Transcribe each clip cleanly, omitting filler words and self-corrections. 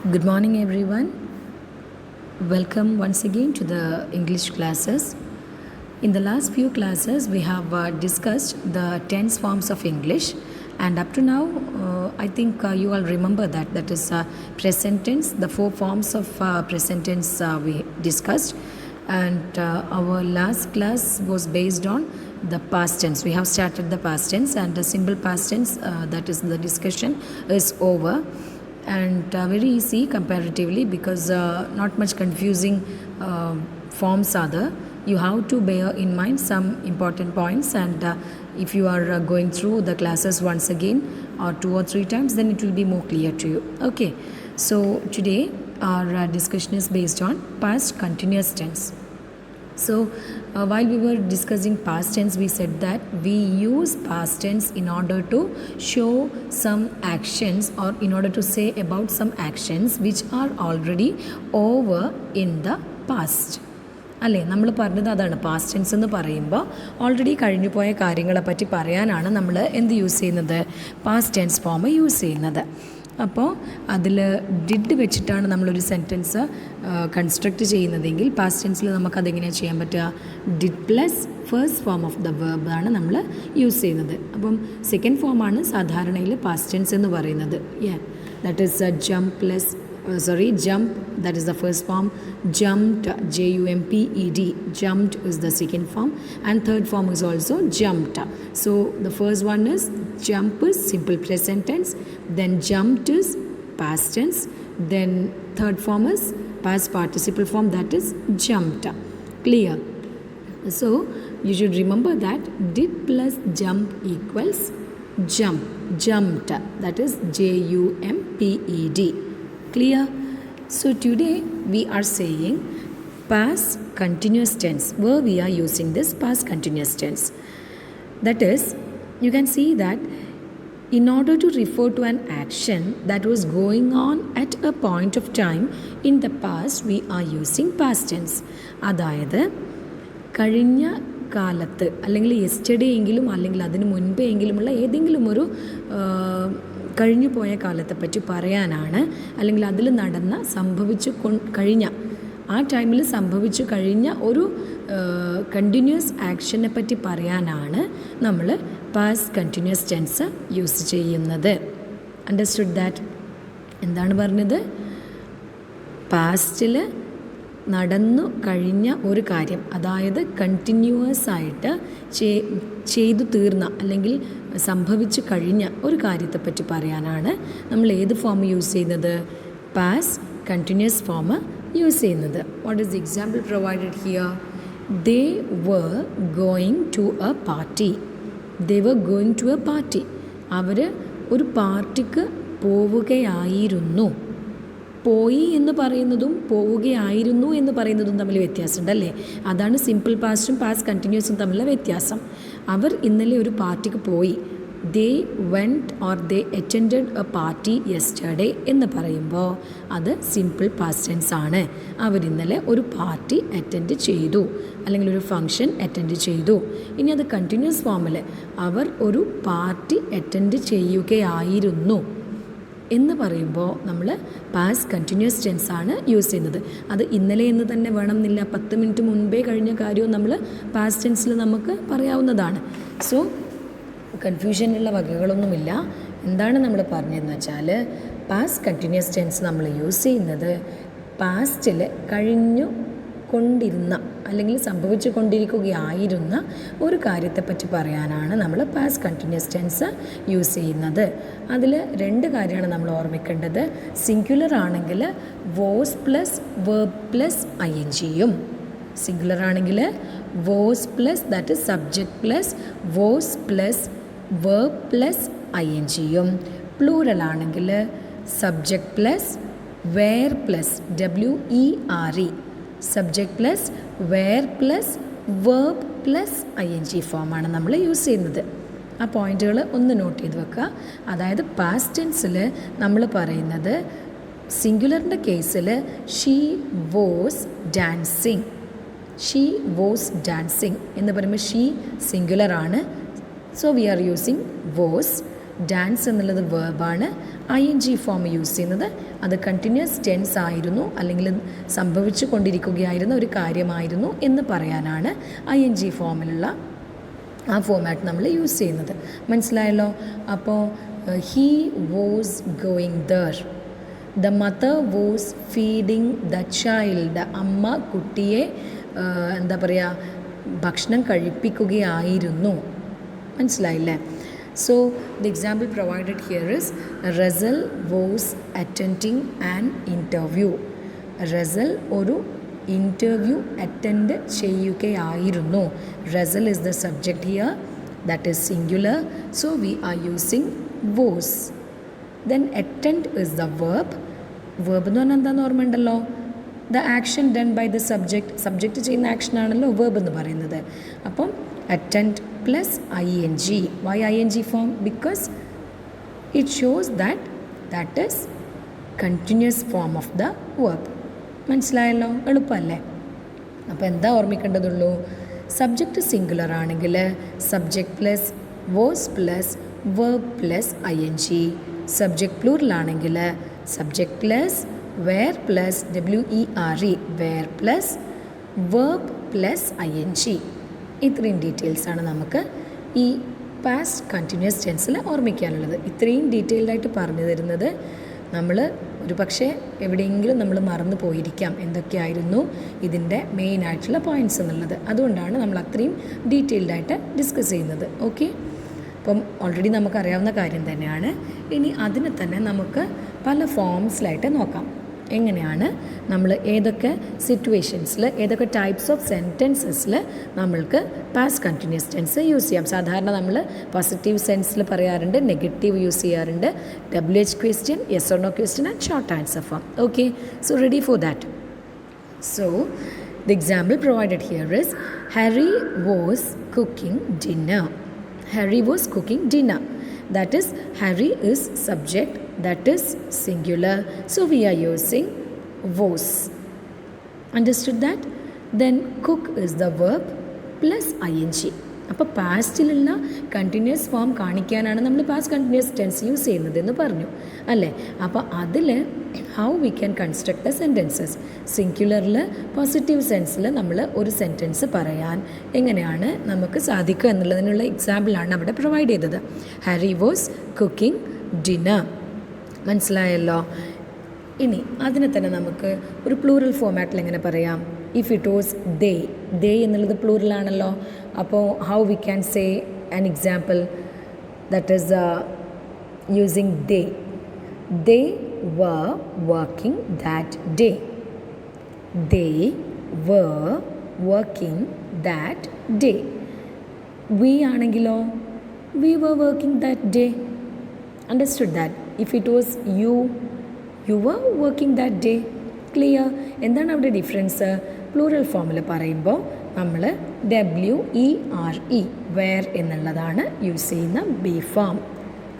Good morning, everyone. Welcome once again to the English classes. In the last few classes, we have discussed the tense forms of English, and up to now, I think you all remember that is present tense, the four forms of present tense we discussed, and our last class was based on the past tense. We have started the past tense, and the simple past tense, that is the discussion is over. And very easy comparatively because not much confusing forms are there. You have to bear in mind some important points, and if you are going through the classes once again or 2 or 3 times, then it will be more clear to you. Okay, so today our discussion is based on past continuous tense. So while we were discussing past tense, we said that we use past tense in order to show some actions or in order to say about some actions which are already over in the past. അല്ലേ, നമ്മൾ പറഞ്ഞത് അതാണ്. Past tense എന്ന് പറയുമ്പോൾ already കഴിഞ്ഞു പോയ കാര്യങ്ങളെ പറ്റി പറയാനാണ് നമ്മൾ എന്ത് യൂസ് ചെയ്യുന്നത്, പാസ്റ്റ് ടെൻസ് ഫോം യൂസ് ചെയ്യുന്നത്. അപ്പോൾ അതിൽ ഡിഡ് വെച്ചിട്ടാണ് നമ്മളൊരു സെൻറ്റൻസ് കൺസ്ട്രക്റ്റ് ചെയ്യുന്നതെങ്കിൽ പാസ്റ്റ് ടെൻസിൽ നമുക്കതെങ്ങനെയാണ് ചെയ്യാൻ പറ്റുക, did plus first form of the വേർബാണ് നമ്മൾ യൂസ് ചെയ്യുന്നത്. അപ്പം സെക്കൻഡ് ഫോമാണ് സാധാരണയിൽ പാസ്റ്റ് ടെൻസ് എന്ന് പറയുന്നത്. That is jump plus jump, that is the first form. Jumped, Jumped, jumped is the second form, and third form is also jumped. So the first one is jump is simple present tense, then jumped is past tense, then third form is past participle form, that is jumped. Clear? So you should remember that did plus jump equals jump, jumped, that is Jumped. Clear? So today we are saying past continuous tense, where we are using this past continuous tense. That is, you can see that in order to refer to an action that was going on at a point of time in the past, we are using past tense. അതായത് കഴിഞ്ഞ കാലത്ത് അല്ലെങ്കിൽ yesterday എങ്കിലും അല്ലെങ്കിൽ അതിന് മുൻപേ എങ്കിലുമുള്ള ഏതെങ്കിലും ഒരു കഴിഞ്ഞു പോയ കാലത്തെപ്പറ്റി പറയാനാണ്, അല്ലെങ്കിൽ അതിൽ നടന്ന സംഭവിച്ചു കഴിഞ്ഞ ആ ടൈമിൽ സംഭവിച്ചു കഴിഞ്ഞ ഒരു കണ്ടിന്യൂസ് ആക്ഷനെ പറ്റി പറയാനാണ് നമ്മൾ പാസ്റ്റ് കണ്ടിന്യൂസ് ടെൻസ് യൂസ് ചെയ്യുന്നത്. Understood that? എന്താണ് പറഞ്ഞത്? പാസ്റ്റിൽ നടന്നു കഴിഞ്ഞ ഒരു കാര്യം, അതായത് കണ്ടിന്യൂസ് ആയിട്ട് ചെയ്തു തീർന്ന അല്ലെങ്കിൽ സംഭവിച്ചു കഴിഞ്ഞ ഒരു കാര്യത്തെപ്പറ്റി പറയാനാണ് നമ്മൾ ഏത് ഫോം യൂസ് ചെയ്യുന്നത്, പാസ്റ്റ് കണ്ടിന്യൂസ് ഫോം യൂസ് ചെയ്യുന്നത്. What is the example provided here? They were going to a party. They were going to a party. അവർ ഒരു പാർട്ടിക്ക് പോവുകയായിരുന്നു. പോയി എന്ന് പറയുന്നതും പോവുകയായിരുന്നു എന്ന് പറയുന്നതും തമ്മിൽ വ്യത്യാസമുണ്ട് അല്ലേ? അതാണ് സിമ്പിൾ പാസ്റ്റും പാസ്റ്റ് കണ്ടിന്യൂസും തമ്മിലുള്ള വ്യത്യാസം. അവർ ഇന്നലെ ഒരു പാർട്ടിക്ക് പോയി. They went or they attended a party yesterday എന്ന് പറയുമ്പോൾ അത് സിമ്പിൾ പാസ്റ്റ് ടെൻസ് ആണ്. അവരിന്നലെ ഒരു പാർട്ടി അറ്റൻഡ് ചെയ്തു അല്ലെങ്കിൽ ഒരു ഫങ്ഷൻ അറ്റൻഡ് ചെയ്തു. ഇനി അത് കണ്ടിന്യൂസ് ഫോമിൽ അവർ ഒരു പാർട്ടി അറ്റൻഡ് ചെയ്യുകയായിരുന്നു എന്ന് പറയുമ്പോൾ നമ്മൾ പാസ്റ്റ് കണ്ടിന്യൂസ് ടെൻസ് ആണ് യൂസ് ചെയ്യുന്നത്. അത് ഇന്നലെ എന്ന് തന്നെ വേണമെന്നില്ല, 10 മിനിറ്റ് മുൻപേ കഴിഞ്ഞ കാര്യവും നമ്മൾ പാസ്റ്റ് ടെൻസിൽ നമുക്ക് പറയാവുന്നതാണ്. സോ കൺഫ്യൂഷനുള്ള വകകളൊന്നുമില്ല. എന്താണ് നമ്മൾ പറഞ്ഞതെന്ന് വെച്ചാൽ പാസ്റ്റ് കണ്ടിന്യൂസ് ടെൻസ് നമ്മൾ യൂസ് ചെയ്യുന്നത് പാസ്റ്റിൽ കഴിഞ്ഞു കൊണ്ടിരുന്ന അല്ലെങ്കിൽ സംഭവിച്ചു കൊണ്ടിരിക്കുകയായിരുന്ന ഒരു കാര്യത്തെപ്പറ്റി പറയാനാണ് നമ്മൾ പാസ്റ്റ് കണ്ടിന്യൂസ് ടെൻസ് യൂസ് ചെയ്യുന്നത്. അതിൽ 2 കാര്യമാണ് നമ്മൾ ഓർമ്മിക്കേണ്ടത്. സിംഗുലർ ആണെങ്കിൽ വോസ് പ്ലസ് വേർബ് പ്ലസ് INGയും, സിംഗുലർ ആണെങ്കിൽ was plus that is subject plus was plus verb plus INGയും, പ്ലൂറൽ ആണെങ്കിൽ subject plus were plus WERE, subject plus were plus verb plus ING ഫോമാണ് നമ്മൾ യൂസ് ചെയ്യുന്നത്. ആ പോയിന്റുകൾ ഒന്ന് നോട്ട് ചെയ്ത് വെക്കുക. അതായത് പാസ്റ്റ് ടെൻസിൽ നമ്മൾ പറയുന്നത് സിംഗുലറിൻ്റെ കേസിൽ she was dancing, she was dancing എന്ന് പറയുമ്പോൾ ഷീ സിംഗുലർ ആണ്. So we are using was. Dance എന്നുള്ളത് വേർബാണ്. ING ഫോം യൂസ് ചെയ്യുന്നത് അത് കണ്ടിന്യൂസ് ടെൻസ് ആയിരുന്നു, അല്ലെങ്കിൽ സംഭവിച്ചു കൊണ്ടിരിക്കുകയായിരുന്ന ഒരു കാര്യമായിരുന്നു എന്ന് പറയാനാണ് ING ഫോമിലുള്ള ആ ഫോമാറ്റ് നമ്മൾ യൂസ് ചെയ്യുന്നത്. മനസ്സിലായല്ലോ? അപ്പോൾ he was going there, the mother was feeding the child, അമ്മ കുട്ടിയെ എന്താ പറയുക, ഭക്ഷണം കഴിപ്പിക്കുകയായിരുന്നു. മനസ്സിലായില്ലേ? So the example provided here is Razal was attending an interview. Razal ഒരു ഇൻ്റർവ്യൂ അറ്റൻഡ് ചെയ്യുകയായിരുന്നു. Razal is the subject here, that is singular, so we are using was. Then attend is the verb. Verb എന്ന് പറഞ്ഞാൽ എന്താണെന്ന് ഓർമ്മയുണ്ടല്ലോ? The action done by the subject ചെയ്യുന്ന action ആണല്ലോ verb എന്ന് പറയുന്നത്. അപ്പം attend plus ING. Why ING form? Because it shows that is continuous form of the verb. മനസ്സിലായല്ലോ? എളുപ്പമല്ലേ? അപ്പോൾ എന്താ ഓർമ്മിക്കേണ്ടതുള്ളൂ? സബ്ജക്റ്റ് സിംഗുലർ ആണെങ്കിൽ subject plus was plus verb plus ING. Subject plural ആണെങ്കിൽ subject plus where plus WERE, where plus verb plus ING. ഇത്രയും ഡീറ്റെയിൽസാണ് നമുക്ക് ഈ പാസ്റ്റ് കണ്ടിന്യൂസ് ടെൻസിൽ ഓർമ്മിക്കാനുള്ളത്. ഇത്രയും ഡീറ്റെയിൽഡായിട്ട് പറഞ്ഞു തരുന്നത് നമ്മൾ ഒരു പക്ഷേ എവിടെയെങ്കിലും നമ്മൾ മറന്നു പോയിരിക്കാം എന്തൊക്കെയായിരുന്നു ഇതിൻ്റെ മെയിൻ ആയിട്ടുള്ള പോയിൻറ്റ്സ് എന്നുള്ളത്. അതുകൊണ്ടാണ് നമ്മൾ അത്രയും ഡീറ്റെയിൽഡായിട്ട് ഡിസ്കസ് ചെയ്യുന്നത്. ഓക്കെ, അപ്പം ഓൾറെഡി നമുക്കറിയാവുന്ന കാര്യം തന്നെയാണ്. ഇനി അതിനെ തന്നെ നമുക്ക് പല ഫോംസിലായിട്ട് നോക്കാം. എങ്ങനെയാണ് നമ്മൾ ഏതൊക്കെ സിറ്റുവേഷൻസിൽ, ഏതൊക്കെ ടൈപ്സ് ഓഫ് സെൻറ്റൻസസിൽ നമ്മൾക്ക് പാസ്റ്റ് കണ്ടിന്യൂസ് ടെൻസ് യൂസ് ചെയ്യാം. സാധാരണ നമ്മൾ പോസിറ്റീവ് സെൻസിൽ പറയാറുണ്ട്, നെഗറ്റീവ് യൂസ് ചെയ്യാറുണ്ട്, WH question, yes or no question and short answer form. Okay, so ready for that. So the example provided here is Harry was cooking dinner. Harry was cooking dinner. That is, Harry is subject, that is singular, so we are using was. Understood that? Then cook is the verb plus ING. അപ്പോൾ പാസ്റ്റിലുള്ള continuous form കാണിക്കാനാണ് നമ്മൾ past continuous tense use ചെയ്യുന്നതെന്ന് പറഞ്ഞു അല്ലേ? അപ്പോൾ അതിൽ how we can construct the sentences. സിംഗുലറിൽ positive സെൻസിൽ നമ്മൾ ഒരു സെൻറ്റൻസ് പറയാൻ എങ്ങനെയാണ് നമുക്ക് സാധിക്കുക എന്നുള്ളതിനുള്ള എക്സാമ്പിളാണ് അവിടെ പ്രൊവൈഡ് ചെയ്തത്. Harry was cooking dinner. മനസ്സിലായല്ലോ? ഇനി അതിനെ തന്നെ നമുക്ക് ഒരു പ്ലൂറൽ ഫോമാറ്റിൽ എങ്ങനെ പറയാം? If it was they, they എന്നുള്ളത് പ്ലൂറലാണല്ലോ. അപ്പോൾ how we can say an example that is using they. They were working that day. They were working that day. We ആണെങ്കിലോ we were working that day. Understood that? If it was you, you were working that day. Clear? എന്താണ് അവിടെ difference? Plural ഫോമിൽ പറയുമ്പോൾ നമ്മൾ WERE, were എന്നുള്ളതാണ് use ചെയ്യുന്ന be form.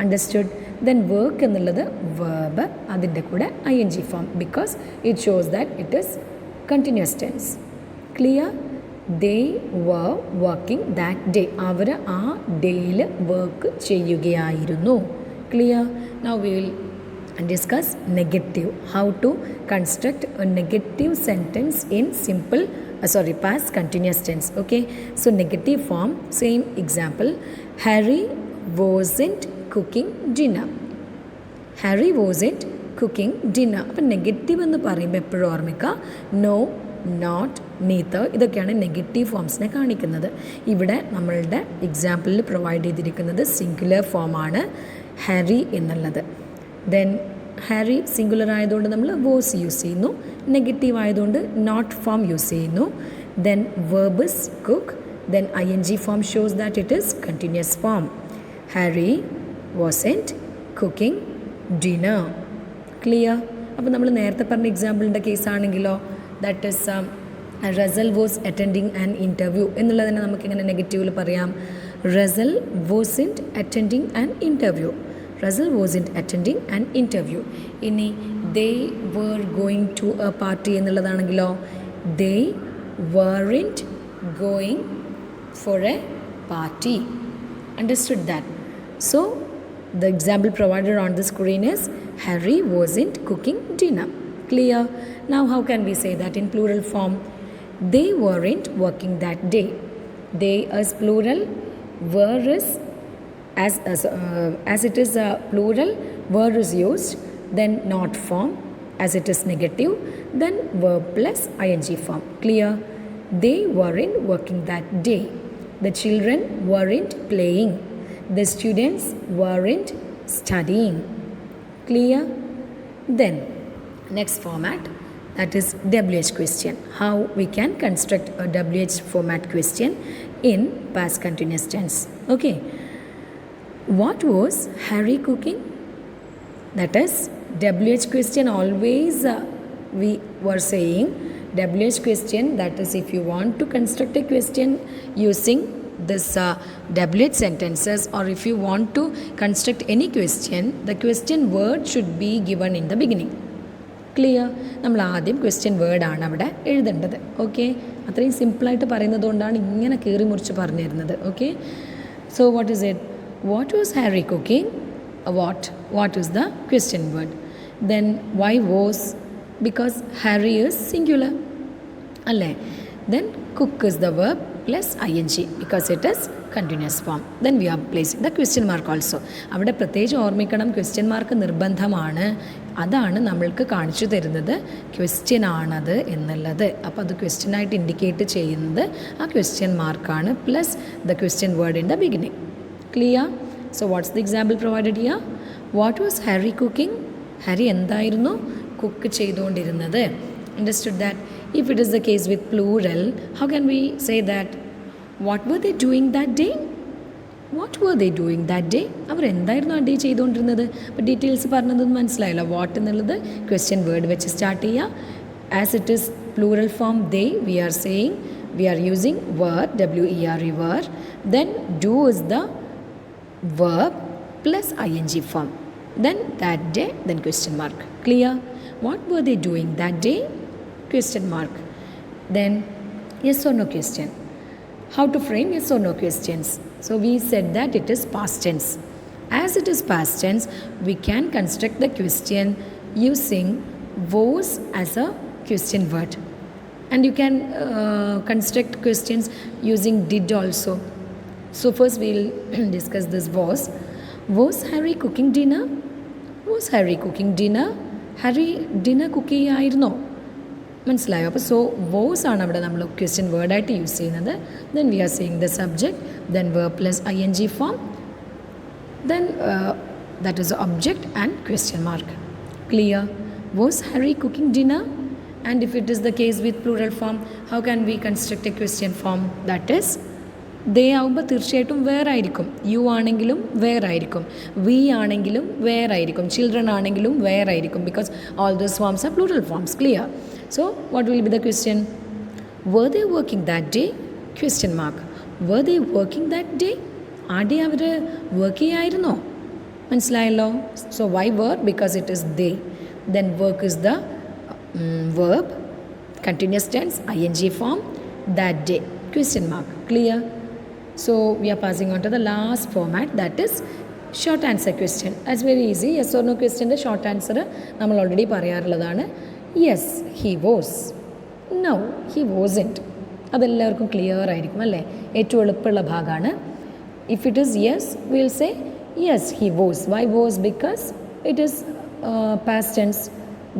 Understood? Then work എന്നുള്ളത് verb, അതിൻ്റെ കൂടെ ING form, because it shows that it is continuous tense. Clear? They were working that day. അവർ ആ ഡേയിൽ വർക്ക് ചെയ്യുകയായിരുന്നു. Clear? Now we will discuss negative, how to construct a negative sentence in past continuous tense. Okay, so negative form, same example, Harry wasn't cooking dinner. Harry wasn't cooking dinner. അപ്പോൾ negative എന്ന് പറയുമ്പോൾ എപ്പോഴും ഓർമ്മിക്കുക no, not, neither, ഇതൊക്കെയാണ് negative ഫോംസിനെ കാണിക്കുന്നത്. ഇവിടെ നമ്മളുടെ എക്സാമ്പിളിൽ പ്രൊവൈഡ് ചെയ്തിരിക്കുന്നത് സിംഗുലർ ഫോമാണ് ഹാരി എന്നുള്ളത്. ദെൻ ഹാരി സിംഗുലർ ആയതുകൊണ്ട് നമ്മൾ വോസ് യൂസ് ചെയ്യുന്നു, നെഗറ്റീവ് ആയതുകൊണ്ട് നോട്ട് ഫോം യൂസ് ചെയ്യുന്നു. Then verb is cook, then ING form shows that it is continuous form. Harry wasn't cooking dinner. Clear? അപ്പോൾ നമ്മൾ നേരത്തെ പറഞ്ഞ എക്സാമ്പിളിൻ്റെ കേസാണെങ്കിലോ that is Russell was attending an interview എന്നുള്ളതിനെ നമുക്കിങ്ങനെ നെഗറ്റീവിൽ പറയാം. Russell wasn't attending an interview. Russell wasn't attending an interview. ഇനി they were going to a party എന്നുള്ളതാണെങ്കിലോ they weren't going for a party. Understood that? So The example provided on the screen is Harry wasn't cooking dinner. Clear? Now how can we say that in plural form? They weren't working that day. They is plural, were is as it is a plural, were is used, then not form. As it is negative, then verb plus ing form. Clear? They weren't working that day. The children weren't playing. The students weren't studying. Clear? Then next format, that is WH question. How we can construct a WH format question in past continuous tense. Okay. What was Harry cooking? That is WH question. Always we were saying WH question, that is if you want to construct a question using this WH sentences, or if you want to construct any question, the question word should be given in the beginning. Clear? നമ്മൾ ആദ്യം question വേർഡാണ് അവിടെ എഴുതേണ്ടത്. Okay, അത്രയും സിമ്പിളായിട്ട് പറയുന്നത് കൊണ്ടാണ് ഇങ്ങനെ കീറി മുറിച്ച് പറഞ്ഞു തരുന്നത്. Okay, so what is it? What was Harry cooking? What is the question word? Then why was? Because Harry is singular. Alle. Then cook is the verb plus ing because it is continuous form. Then we are placing the question mark also. അവിടെ പ്രത്യേകിച്ച് ഓർമ്മിക്കണം, question mark നിർബന്ധമാണ്. അതാണ് നമ്മൾക്ക് കാണിച്ചു തരുന്നത് question ആണത് എന്നുള്ളത്. അപ്പോൾ അത് ക്വസ്റ്റ്യൻ ആയിട്ട് ഇൻഡിക്കേറ്റ് ചെയ്യുന്നത് ആ ക്വസ്റ്റ്യൻ മാർക്കാണ് plus the question word in the beginning. Clear? So what's the example provided here? What was Harry cooking? Harry എന്തായിരുന്നു കുക്ക് ചെയ്തുകൊണ്ടിരുന്നത്? Understood that? If it is the case with plural, how can we say that? What were they doing that day? What were they doing that day? അവർ എന്തായിരുന്നു ആ day ചെയ്തുകൊണ്ടിരുന്നത്? അപ്പോൾ details പറഞ്ഞതൊന്നും മനസ്സിലായല്ലോ. What എന്നുള്ളത് question word വെച്ച് start ചെയ്യുക. As it is plural form they, we are saying we are using were, were, were. Then do is the verb plus ing form. Then that day, then question mark. Clear? What were they doing that day? Question mark. Then yes or no question. How to frame yes or no questions? So we said that it is past tense. As it is past tense, we can construct the question using was as a question word. And you can construct questions using did also. So first we'll discuss this was. Was Harry cooking dinner? Was Harry cooking dinner? Harry dinner cook ചെയ്യായിരുന്നോ? മനസ്സിലായോ? അപ്പോൾ so was ആണ് അവിടെ നമ്മൾ question വേർഡായിട്ട് use ചെയ്യുന്നത്. Then we are seeing the subject, then verb plus ing form, then that is object and question mark. Clear? Was Harry cooking dinner? And if it is the case with plural form, how can we construct a question form? That is they ആവുമ്പോൾ തീർച്ചയായിട്ടും വേറായിരിക്കും. U ആണെങ്കിലും വേറായിരിക്കും, V ആണെങ്കിലും വേറായിരിക്കും, children ആണെങ്കിലും വേറായിരിക്കും. Because all those forms are plural forms. Clear? So what will be the question? Were they working that day? Question mark. Were they working that day? ആ day അവർ work ചെയ്യായിരുന്നോ? മനസ്സിലായല്ലോ? So why work? Because it is they. Then work is the verb, continuous tense, ing form, that day. Question mark. Clear? So we are passing on to the last format, that is short answer question. That's very easy. Yes or no question short answer നമ്മൾ already പറയാറുള്ളതാണ്. Yes he was, no he wasn't. അതെല്ലാവർക്കും clear ആയിരിക്കും അല്ലേ? ഏറ്റവും എളുപ്പമുള്ള ഭാഗമാണ്. If it is yes will say yes he was. Why was? Because it is past tense.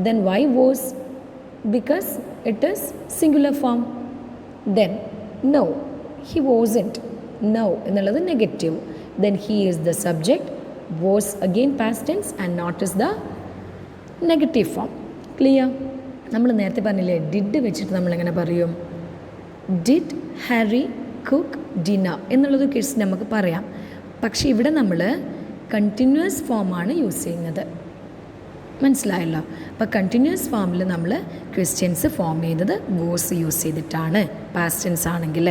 Then why was? Because it is singular form. Then no he wasn't. No എന്നുള്ളത് negative. Then he is the subject, was again past tense and not is the negative form. Clear? നമ്മൾ നേരത്തെ പറഞ്ഞില്ലേ did വെച്ചിട്ട് നമ്മളെങ്ങനെ പറയും? Did Harry cook dinner എന്നുള്ളത് question നമുക്ക് പറയാം. പക്ഷേ ഇവിടെ നമ്മൾ കണ്ടിന്യൂസ് ഫോമാണ് യൂസ് ചെയ്യുന്നത്. മനസ്സിലായല്ലോ? അപ്പോൾ കണ്ടിന്യൂസ് ഫോമിൽ നമ്മൾ ക്വസ്റ്റ്യൻസ് ഫോം ചെയ്യുന്നത് വാസ് യൂസ് ചെയ്തിട്ടാണ്. പാസ്റ്റ് ടെൻസ് ആണെങ്കിൽ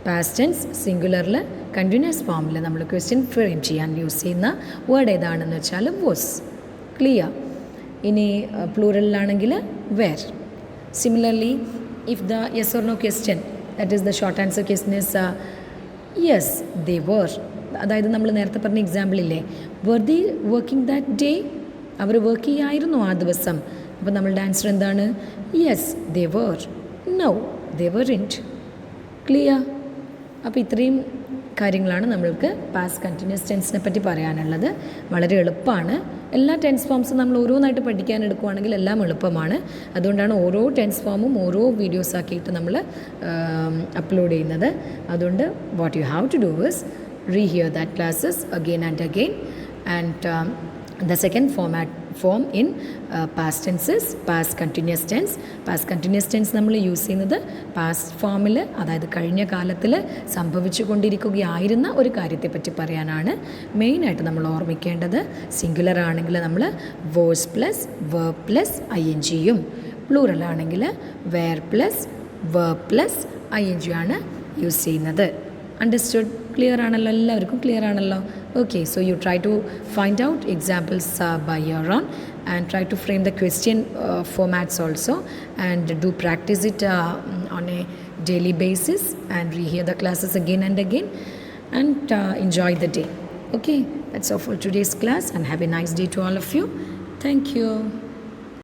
പാസ്റ്റ് ടെൻസ് സിംഗുലറിൽ കണ്ടിന്യൂസ് ഫോമിൽ നമ്മൾ ക്വസ്റ്റ്യൻ ഫ്രെയിം ചെയ്യാൻ യൂസ് ചെയ്യുന്ന വേർഡ് ഏതാണെന്ന് വെച്ചാൽ വാസ്. ക്ലിയർ? ഇനി പ്ലൂറലിലാണെങ്കിൽ were. Similarly if the yes or no question, that is the short answer question is yes they were. അതായത് നമ്മൾ നേരത്തെ പറഞ്ഞ എക്സാമ്പിളില്ലേ, were the working that day, അവർ വർക്ക് ചെയ്യായിരുന്നു ആ ദിവസം. അപ്പോൾ നമ്മളുടെ ആൻസർ എന്താണ്? Yes they were. No they വെറിൻറ്റ്. Clear? അപ്പോൾ ഇത്രയും കാര്യങ്ങളാണ് നമ്മൾക്ക് പാസ്റ്റ് കണ്ടിന്യൂസ് ടെൻസിനെ പറ്റി പറയാനുള്ളത്. വളരെ എളുപ്പമാണ്. എല്ലാ ടെൻസ് ഫോംസും നമ്മൾ ഓരോന്നായിട്ട് പഠിക്കാൻ എടുക്കുകയാണെങ്കിൽ എല്ലാം എളുപ്പമാണ്. അതുകൊണ്ടാണ് ഓരോ ടെൻസ് ഫോമും ഓരോ വീഡിയോസ് ആക്കിയിട്ട് നമ്മൾ അപ്ലോഡ് ചെയ്യുന്നത്. അതുകൊണ്ട് what you have to do is rehear that classes again and again. And the second form in past tenses, past continuous tense. Past continuous tense നമ്മൾ യൂസ് ചെയ്യുന്നത് പാസ്റ്റ് ഫോമിൽ, അതായത് കഴിഞ്ഞ കാലത്തിൽ സംഭവിച്ചു കൊണ്ടിരിക്കുകയായിരുന്ന ഒരു കാര്യത്തെപ്പറ്റി പറയാനാണ്. മെയിനായിട്ട് നമ്മൾ ഓർമ്മിക്കേണ്ടത്, സിംഗുലർ ആണെങ്കിൽ നമ്മൾ വേഴ്സ് പ്ലസ് വെർബ് പ്ലസ് INGയും, പ്ലൂറൽ ആണെങ്കിൽ were plus verb plus ING ആണ് യൂസ് ചെയ്യുന്നത്. അണ്ടർസ്റ്റുഡ്? ക്ലിയർ ആണല്ലോ? എല്ലാവർക്കും ക്ലിയർ ആണല്ലോ? Okay, so you try to find out examples by your own and try to frame the question formats also, and do practice it on a daily basis and rehear the classes again and again, and enjoy the day. Okay, that's all for today's class, and have a nice day to all of you. Thank you.